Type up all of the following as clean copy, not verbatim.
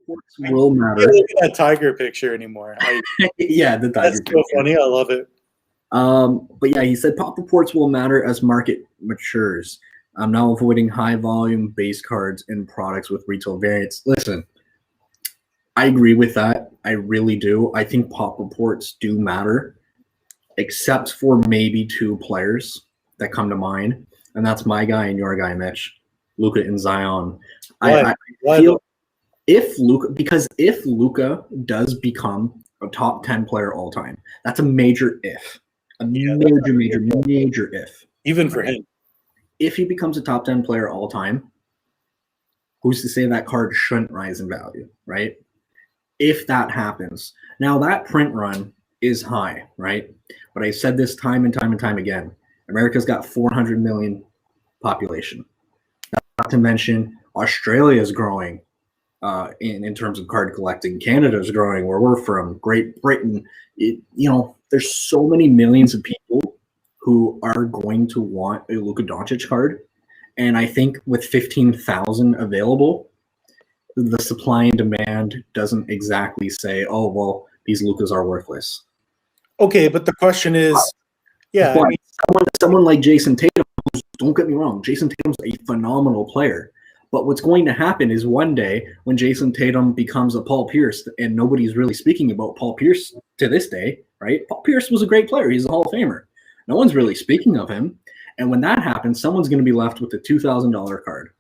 ports will I matter. can't look at that tiger picture anymore. Yeah, the tiger That's so funny. I love it. But yeah, he said pop reports will matter as market matures. I'm now avoiding high volume base cards and products with retail variants. Listen, I agree with that. I really do. I think pop reports do matter, except for maybe two players that come to mind, and that's my guy and your guy, Mitch, Luca and Zion. Why? I feel if Luca does become a top 10 player all time, that's a major if. A major if. Even for him. If he becomes a top 10 player all time, who's to say that card shouldn't rise in value, right? If that happens. Now, that print run is high, right? But I said this time and time and time again. America's got 400 million population. Not to mention, Australia is growing in terms of card collecting. Canada is growing where we're from. Great Britain. There's so many millions of people who are going to want a Luka Doncic card. And I think with 15,000 available, the supply and demand doesn't exactly say, oh, well, these Lukas are worthless. Okay, but the question is, someone like Jason Tatum, don't get me wrong, Jason Tatum's a phenomenal player. But what's going to happen is one day when Jason Tatum becomes a Paul Pierce, and nobody's really speaking about Paul Pierce to this day, right? Paul Pierce was a great player. He's a Hall of Famer. No one's really speaking of him. And when that happens, someone's going to be left with a $2,000 card.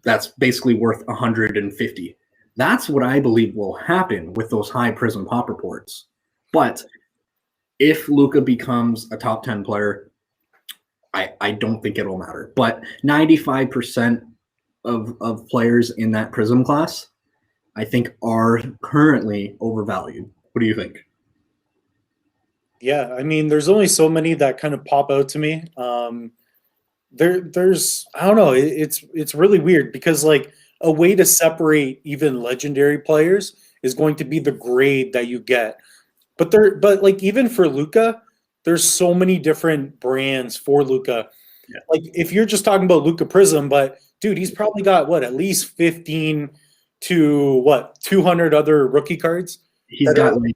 That's basically worth $150. That's what I believe will happen with those high Prism pop reports. But if Luka becomes a top 10 player, I don't think it'll matter. But 95% of players in that Prism class, I think, are currently overvalued. What do you think? Yeah, I mean, there's only so many that kind of pop out to me. There's I don't know. It's really weird because like a way to separate even legendary players is going to be the grade that you get. But like even for Luka, there's so many different brands for Luka. Yeah. Like if you're just talking about Luka Prism, but dude, he's probably got at least 15 to 200 other rookie cards. He's got like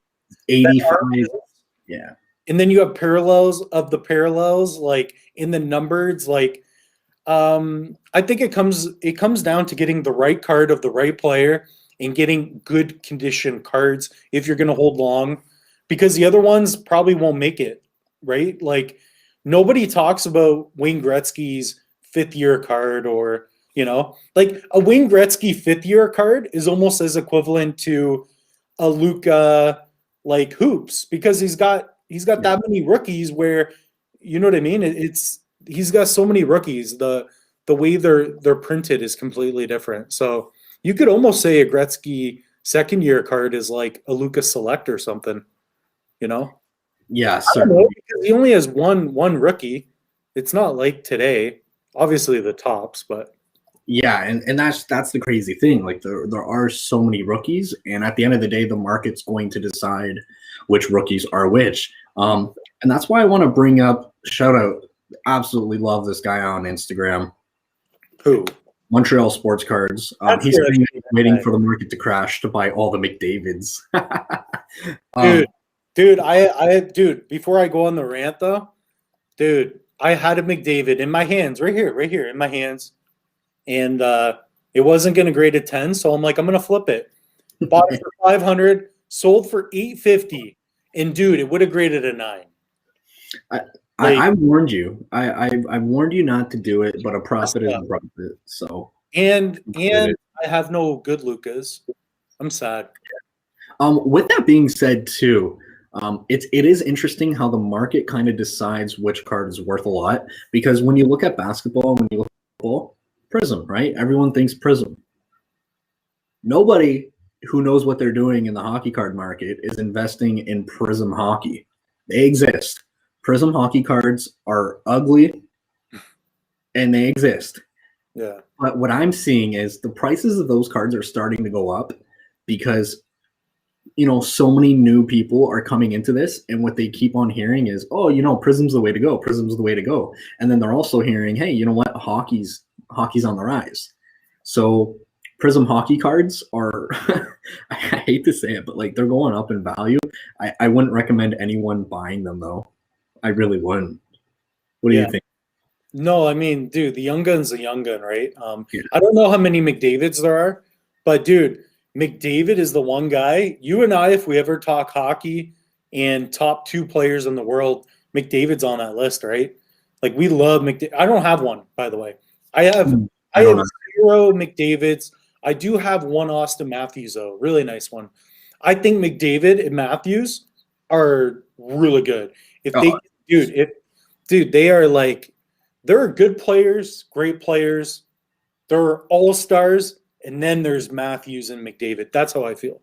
85. Yeah. And then you have parallels of the parallels, like in the numbers, like I think it comes down to getting the right card of the right player and getting good condition cards if you're going to hold long, because the other ones probably won't make it, right? Like nobody talks about Wayne Gretzky's 5th year card, or like a Wayne Gretzky 5th year card is almost as equivalent to a Luka like hoops, because he's got that many rookies where, you know what I mean? He's got so many rookies. The way they're printed is completely different. So you could almost say a Gretzky 2nd year card is like a Luka Select or something, Yeah, certainly. Because he only has one rookie. It's not like today. Obviously the tops, but yeah, and that's the crazy thing. Like there are so many rookies, and at the end of the day, the market's going to decide which rookies are which. And that's why I want to bring up, shout out, absolutely love this guy on Instagram. Who? Montreal Sports Cards. He's waiting for the market to crash to buy all the McDavids. Dude, before I go on the rant though, dude, I had a McDavid in my hands, right here in my hands. And it wasn't going to grade a 10, so I'm like, I'm going to flip it. Bought it for 500, sold for 850, and dude, it would have graded a 9. I warned you. I warned you not to do it, but a profit is a profit. So and I have no good Lukas. I'm sad. With that being said, too, it is interesting how the market kind of decides which card is worth a lot, because when you look at basketball, when you look at football, Prism, right? Everyone thinks Prism. Nobody who knows what they're doing in the hockey card market is investing in Prism hockey. They exist. Prism hockey cards are ugly, and they exist. Yeah. But what I'm seeing is the prices of those cards are starting to go up because, so many new people are coming into this, and what they keep on hearing is, oh, Prism's the way to go. Prism's the way to go. And then they're also hearing, hey, you know what? Hockey's on the rise. So Prism hockey cards are, I hate to say it, but like they're going up in value. I wouldn't recommend anyone buying them though. I really wouldn't. What do you Yeah. think? No, I mean, dude, the young gun's a young gun, right? Yeah. I don't know how many McDavids there are, but dude, McDavid is the one guy. You and I, if we ever talk hockey and top 2 players in the world, McDavid's on that list, right? Like we love McDavid. I don't have one, by the way. I have I I don't have know. 0 McDavids. I do have one Austin Matthews though, really nice one. I think McDavid and Matthews are really good. If Oh, they, dude, they are like they're good players, great players. They're all stars, and then there's Matthews and McDavid. That's how I feel.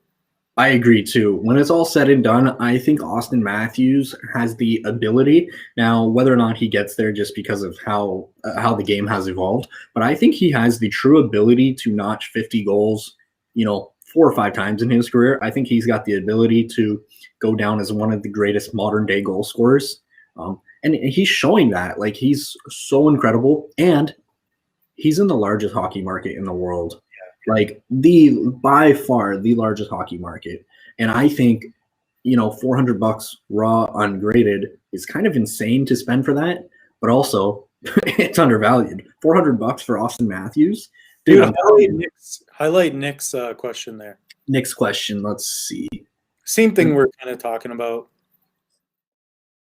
I agree too. When it's all said and done, I think Austin Matthews has the ability. Now, whether or not he gets there, just because of how the game has evolved, but I think he has the true ability to notch 50 goals. 4 or 5 times in his career. I think he's got the ability to go down as one of the greatest modern day goal scorers. And he's showing that. Like he's so incredible, and he's in the largest hockey market in the world. Like by far the largest hockey market. And I think, $400 raw ungraded is kind of insane to spend for that, but also it's undervalued. $400 for Austin Matthews. Dude, highlight Nick's question there. Next question. Let's see. Same thing we're kind of talking about.